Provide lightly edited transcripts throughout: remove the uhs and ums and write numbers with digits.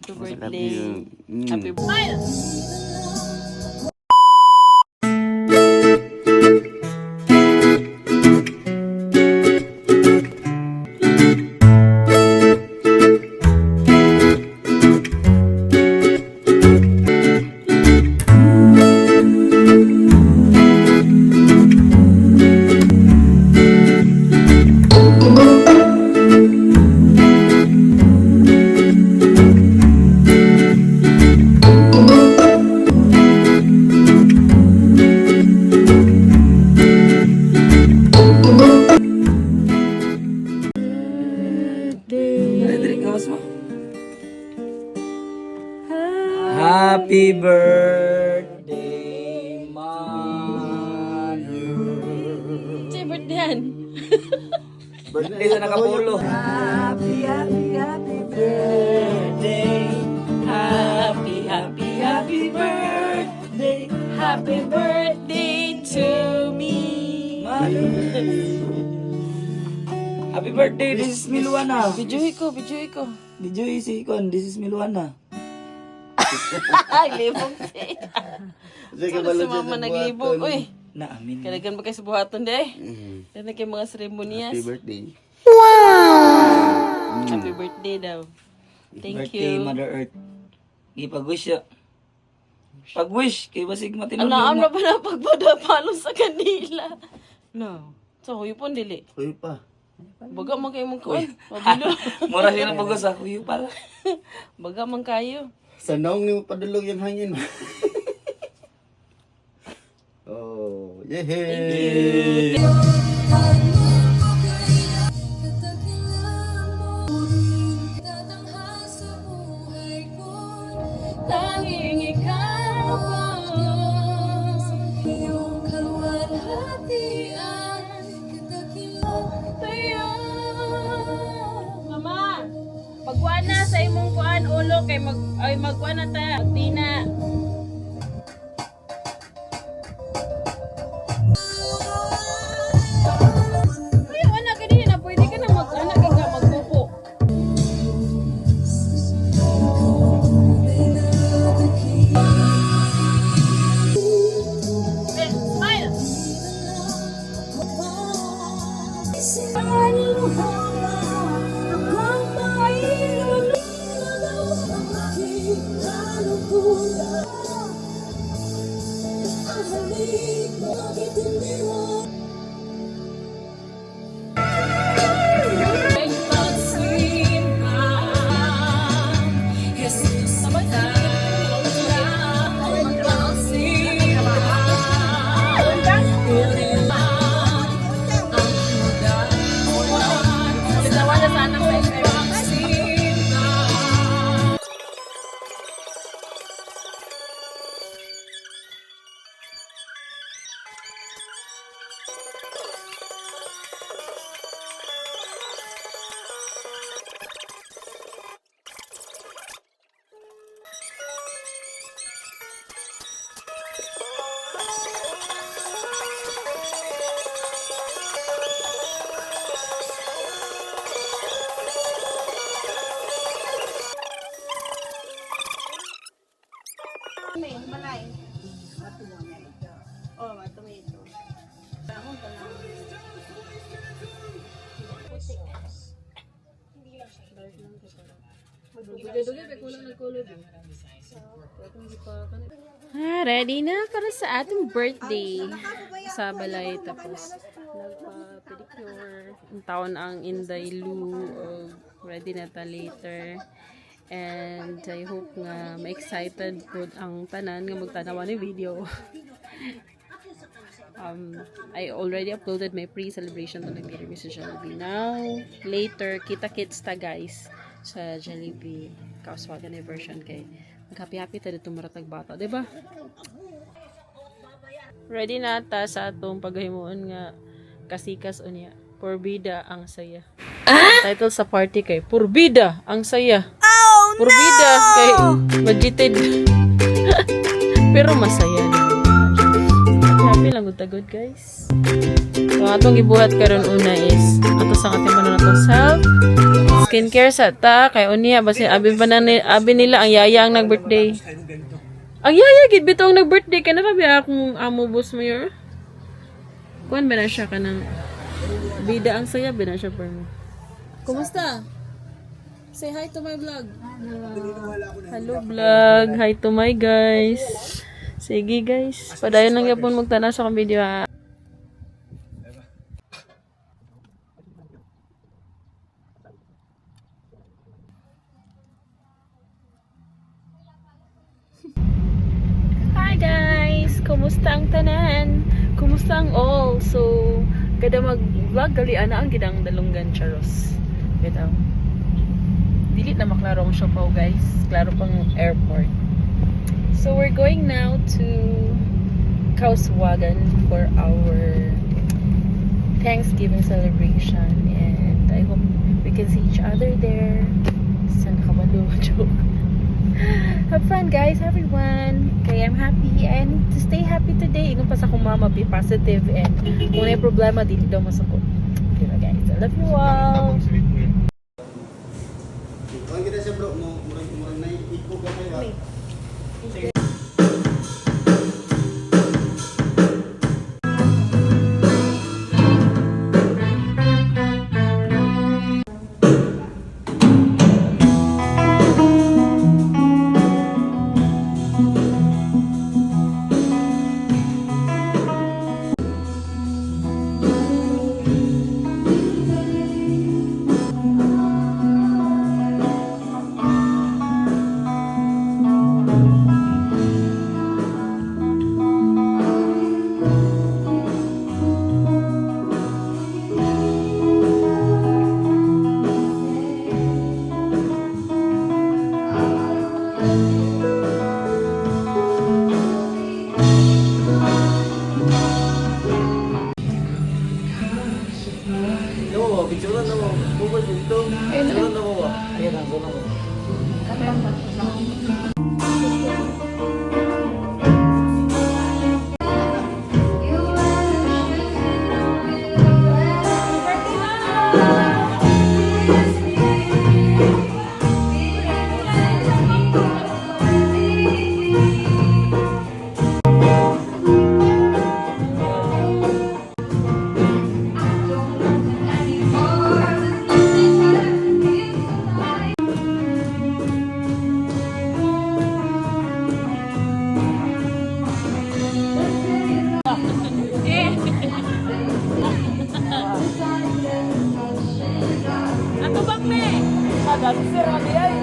Happy love birthday. you. Happy birthday. Happy birthday, mother. Say birthday yan. Birthday sa nakapulo. Happy birthday. Happy birthday. Happy birthday to me. Happy birthday, this is Miluana. Bijuhi ko. Video si Ikon, this is Miluana. Ay, libog siya. Saan si mama naglibog? Uy, Naamin. kalagan ba kayo sa buhaton de? Yan na kayo mga Happy seremonyas. birthday. Happy birthday daw. Thank Birthday, you. Mother Earth. Ipag-wish siya. Pag-wish, kay basig matinong Anaam na ba na pagpadapalo sa kanila? No. So, huyo po dili. Uy pa. Baga man kayo mong kuwan. Mabilo. Mura siya ng bugos sa kuyo pala. Baga man kayo. Sa naong ni mo padulog yung hangin. Oh, yehey! Tanging ikaw pa. Iyong kaluwalhatian. Mama, pagkuhan na sa imong kuan ulo kay magkuhan na ta. Magtina. Ayaw anak kanina na pwede ka na mag-anak ka magpupo. Smile! Oh, tomato. Dahon ka lang. Ready na para sa ating birthday sa balay tapos nagpa-pedicure ang taon ang Inday Lu ready na ta later and I hope nga ma-excited po ang tanan nga magtanawa ni video. I already uploaded my pre-celebration to nag-meet sa Jollibee. Now, later, kita-kits ta guys sa Jollibee. Kauswagan na version kay mag-happy-happy ta dito maratag bata. Diba? Ready na ta sa atong paghimuon nga kasikas unya. Porbida ang saya. Title sa party kay Porbida ang saya. Porbida kay magited. Pero masaya naman. Happy lang good guys. So atong gibuhat karon una is ato sa ating manunod self skincare sa ta kay unya basi abi ba na abi nila ang yaya ang nag-birthday. Ang yaya gid bitaw ang nag-birthday kana ra biya akong amo boss mayor. Kuan ba na siya kanang bida ang saya ba na siya per mo. Kumusta? Say hi to my vlog. Hello vlog. Hi to my guys. Sige guys. Padayon lang yapon magtanaw sa akong video ha. Hi guys! Kumusta ang tanan? Kumusta ang all? So, kada mag-vlog gali ana ang gidang dalunggan charos. Bitaw. Dili na maklaro ang Siopao guys. Klaro pang airport. So, we're going now to Kauswagan for our Thanksgiving celebration. And I hope we can see each other there. San kabalo joke. Have fun guys, everyone. Okay, I'm happy and to stay happy today. Ingon pa sa akong mama, be positive and kung may problema, dili daw masukot. Okay guys, I love you all. Ang kita siya bro, murang na iko ka kayo. Picturean na mo. Bukod dito. Picturean na mo ba? Ayan ang gulo mo. Ato bang me? Dati sir, kami ay.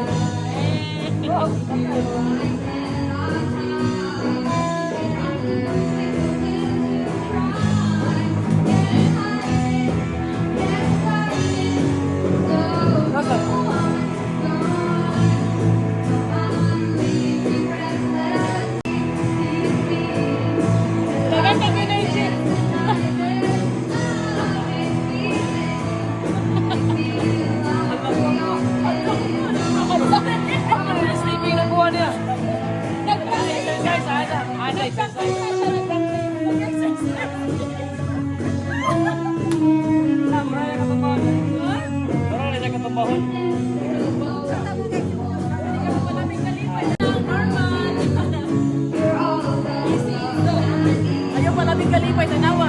Ayaw malamig kalipay sa nawa.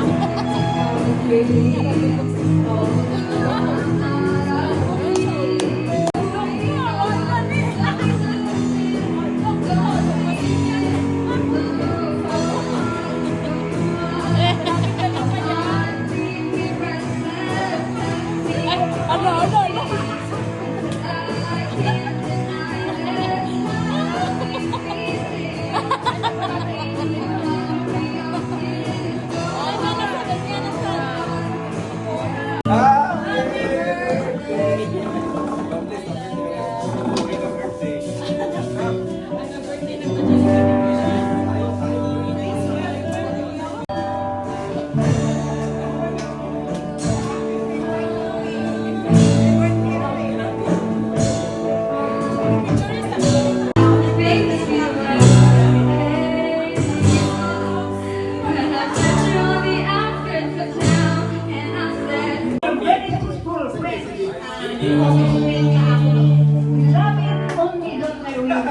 May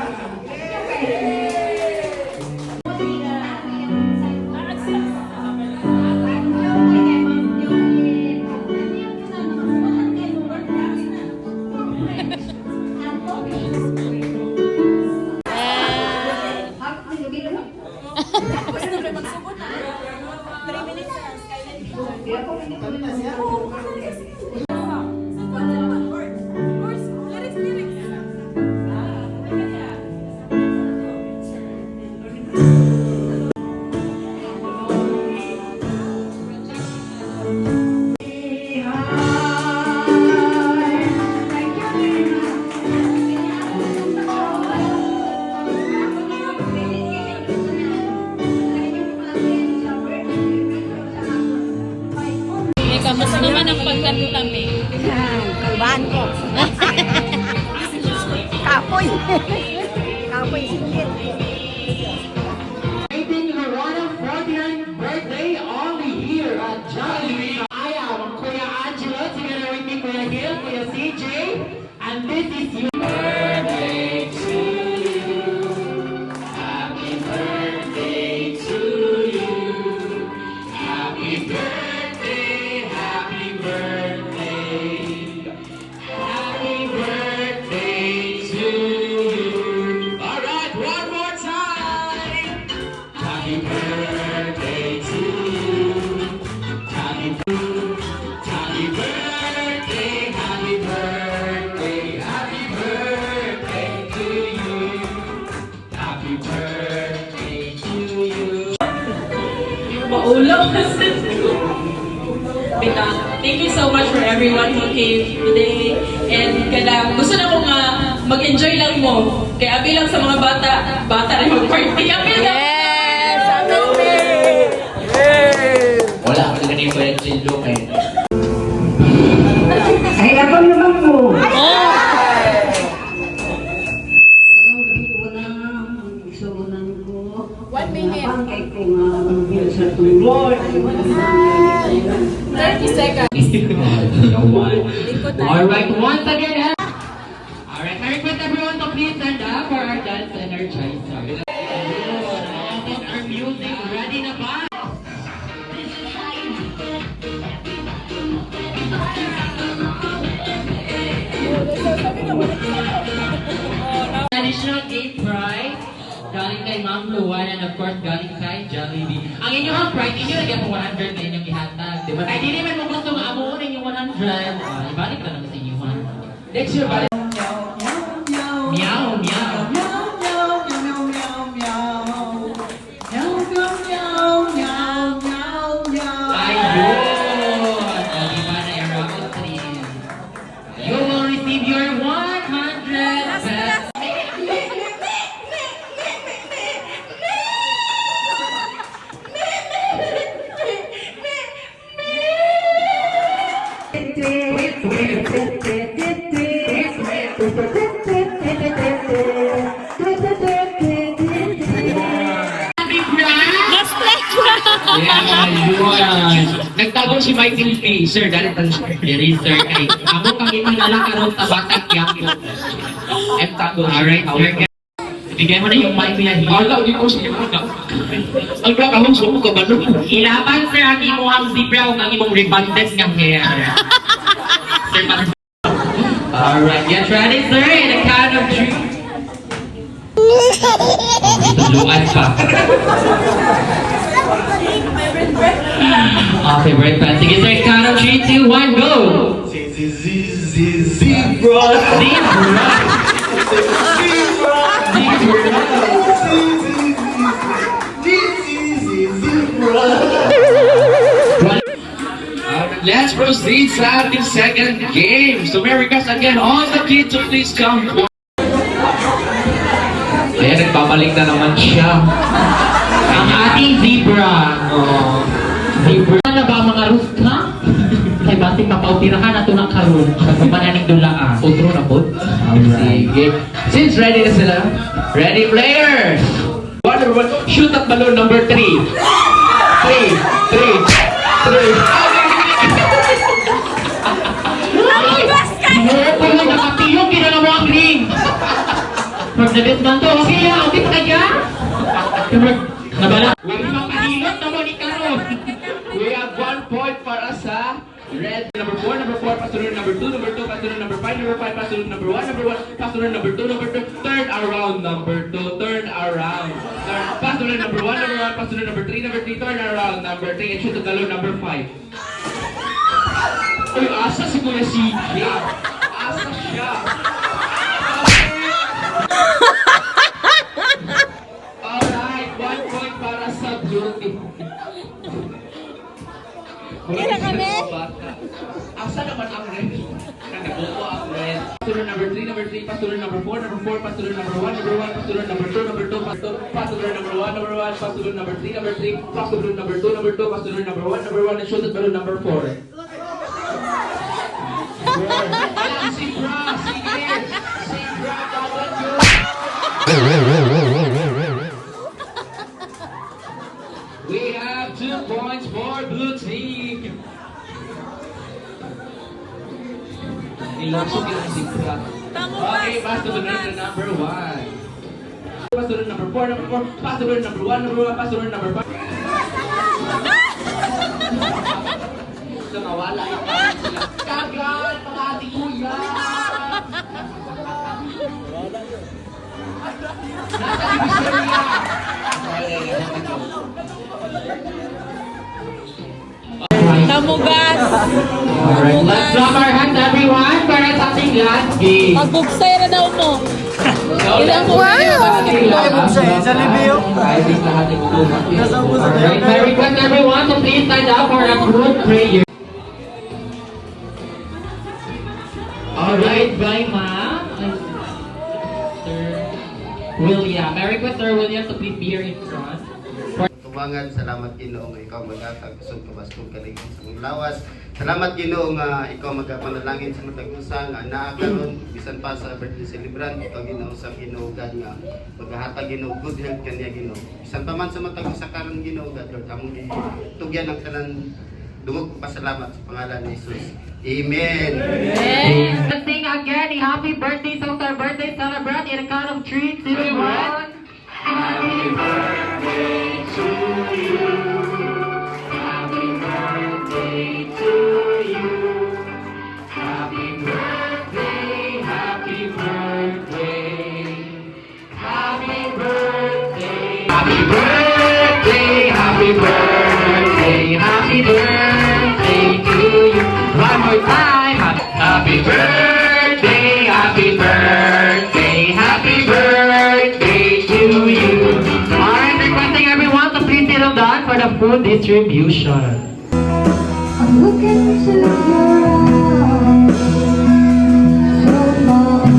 kamusta naman ang pagkatami? Kalbahan ko. Kapoy. Kapoy singit. Celebrating her 149th birthday only here at Jollibee. I am Kuya Angelo, together with me, Kuya Gil, Kuya CJ, and this is your birthday to you. Happy birthday to you. Happy birthday, happy birthday. Happy birthday to you. All right, one more time. Happy birthday to you. Happy birthday, happy birthday, happy birthday to you. Happy birthday to you. Maulog kasi. Thank you so much for everyone who came today. And kada gusto na ko nga mag-enjoy lang mo. Kaya abi lang sa mga bata rin mag-party. Abi lang! Wala ako na ganito yung chillo kayo. Ay, ako naman mo. One minute. Kay ko nga sa tulor. 30 seconds. Alright, once again. Alright, I request everyone to please stand up for our dance energizer. Our music ready na ba? Additional gate prize galing kay Ma'am Luan and of course galing kay Jollibee. Ang inyong prize, inyo lagyan po 100 na inyong ihatag. Diba? Ay, di naman mo gusto nga amuun inyong 100. Ibalik na naman sa inyo 100. Next year, balik. Meow, meow. Ayun! O, di ba na yung raffle stream? You will receive your 100 pesos. Yeah, yun. Nagtago si Michael P. Sir, dahil tayo sa sir. Kay ako kang imanala karon tabatak yapo. I'm tago. Alright, sir. Bigay mo na yung mic niya. Wala, di ko siya. Ang kakahong suko ka ba nun? Ilaban, sir, ang imo ang zebra o ang imong rebonded ng hair. Sir, parang... Alright, get ready, sir. In a count of 3. Tuluan pa. Okay, break pa. Sige, sir, count of 3, 2, 1, go! Zebra. Zebra! Let's proceed sa ating second game. So may request again, all the kids to please come. Ayan, nagbabalik na naman siya. Ang ating zebra. Oh, zebra. Ano ba mga rooftop? Kay bating mapautirahan na ito ng karoon. Sa pamananing dulaan. Utro na po. Sige. Since ready na sila, ready players! Shoot at balloon number 3. 3. Nakatiyong, kinala mo ang ring. Nabit man to. Okay, okay pa kaya? Nabala. Wala mapahilot na mo ni Karon. We have 1 point para sa red. Number 4, pasunod number 2, pasunod number 5, pasunod number 1, pasunod number 2, turn around number 2, turn around. Pasunod number 1, pasunod number 3, turn around number 3, and shoot to galo number 5. Uy, asa si Kuya CJ? Asa siya? Alright, 1 point para sa beauty. Kailan kami? Asa naman ang red? Nakabuo ang red. Pasunod number 3, pasunod number 4, pasunod number 1, pasunod number 2, pasunod number 1, pasunod number 3, pasunod number 2, pasunod number 1, and shoot at balloon number 4. Ayan, si Bra, sige! Si Bra, bawat yun! We have 2 points for blue team. Ilusog yung si Bra. Okay, pasunod na number 1. Pasunod number 4, pasunod number 1, pasunod number 5. So, nawala yung parang sila. Kagan, mga ati kuya! Nasa Divisoria! Tamugas! Alright, let's clap our hands everyone para sa ating last game. Magbugsay na daw mo. Ilang mo Alright, I request everyone to please stand up for a group prayer. Alright, bye ma'am. Sir William. I request Sir William to please be here in front. Tubangan, salamat Ginoo nga ikaw magatag kusog kabastong kaligid sa mong lawas. Salamat Ginoo nga ikaw magapanalangin sa matag usa nga naa karon bisan pa sa birthday celebrant ikaw Ginoo sa ginuugad nga maghatag Ginoo good health kaniya Ginoo. Bisan pa man sa matag usa karon Ginoo God Lord among tugyan ang tanan dungog pasalamat sa pangalan ni Jesus. Amen. Let's sing again a happy birthday sa our birthday celebrant in a count of 3, 2, 1. Happy birthday to you. Happy birthday to you. Happy birthday, happy birthday. Happy birthday. Happy birthday, happy birthday. Happy birthday to you. One more time. Happy birthday, happy birthday. Happy birthday to you. Alright, requesting everyone to please sit down for the food distribution. I'm looking to your eyes, so far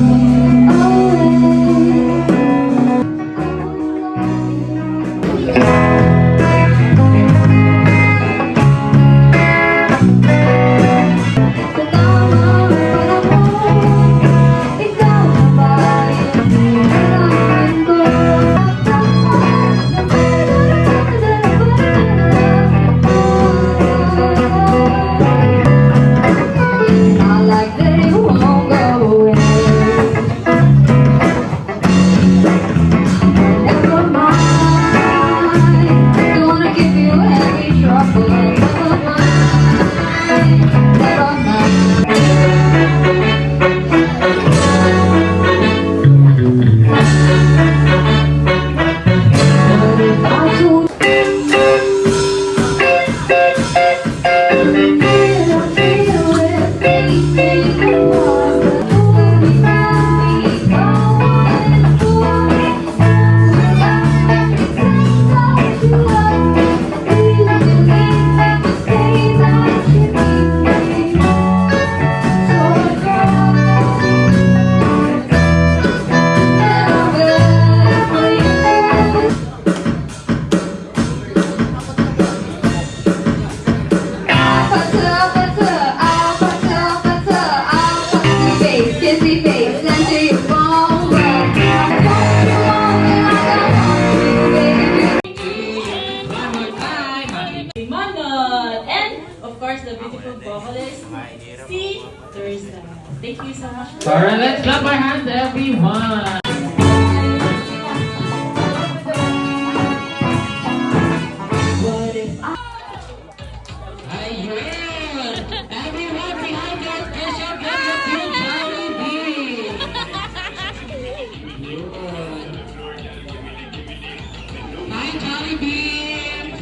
Ayun. Hi, Jollibee!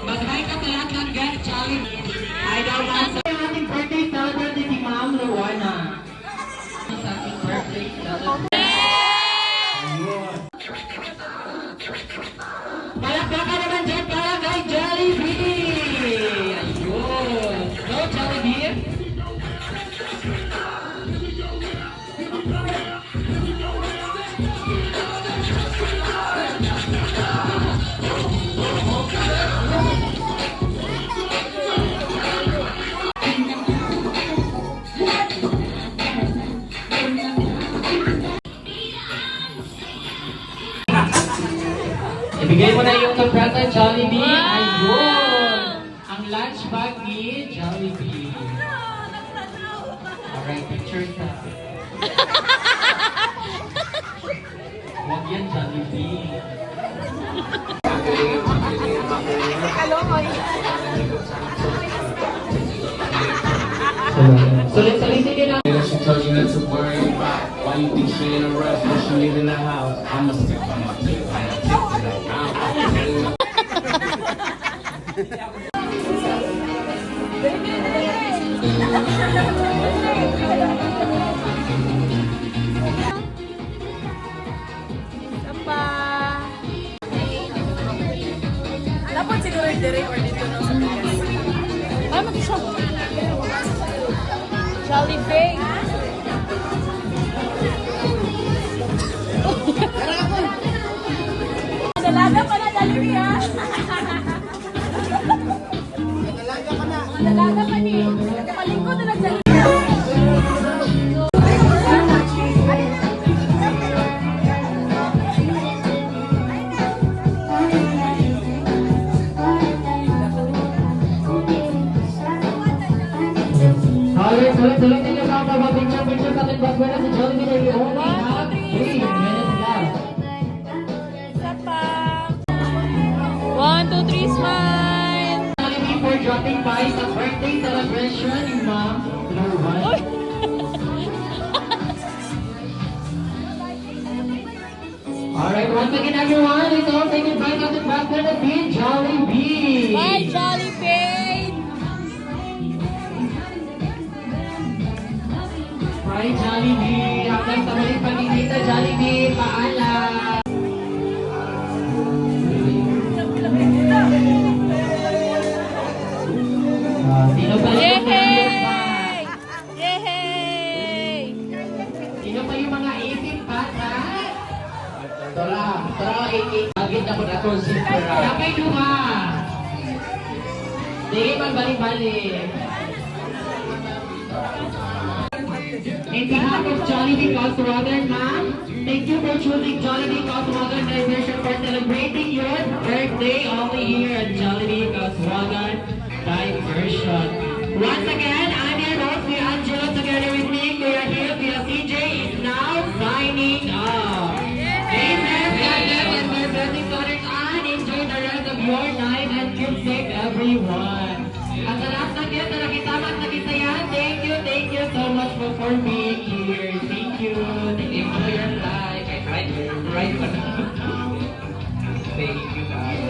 Mag-hi ka sa lahat ng guest, Jollibee. Hi daw lang sa ating birthday celebrant si Ma'am Luana. Sa ating birthday celebrant. Ayun. Palakpakan naman dyan para kay Jollibee! Ayun. Go, Jollibee! Ibigay mo na yung kaprata, Jollibee. Ayun! Ang lunch bag ni Jollibee. Alright, picture ka. Huwag yan, Jollibee. Sulit-sulitin din ang She told you not to worry about why you think she in a rush when she leaving the house. I'ma step on my tip, Dapat siguro dire or dito na sa Pikas. Ay, mag-isa. Jollibee. Dalaga pa na, Jollibee ha? Dalaga pa ni. Palingkod na lang Jollibee. Alright, sulit-sulit din yung mga picture sa ating bagwela sa Jollibee na we only have 3 minutes left. Isa pa. 1, 2, 3, smile. Jollibee for dropping by sa birthday celebration ni Ma'am Luan. Alright, once again everyone, it's all taken by sa ating bagwela din Jollibee. Bye, Jollibee. Hi, Jollibee! Hanggang sa muling pagkikita, Jollibee! Paalam! Sino pa yung mga Yehey! Yehey! Sino pa yung mga ipin bata? Tara, ipin. Agit ako na kung sipera. Kapay duha! Sige, magbalik-balik. In behalf of Jollibee Coswater, ma'am, thank you for choosing Jollibee Coswater Diversion for celebrating your birthday only here at Jollibee Coswater Diversion. Once again, I'm your host, Kuya Angelo, together with me, Kuya Hill, Kuya CJ is now signing off. Amen, God bless and more blessings on it, and enjoy the rest of your night and keep safe, everyone. At sa lahat ng guests na nakisama at nakisayahan, thank you so much for being here. Thank you. Enjoy your life. Right pa na. Thank you, guys.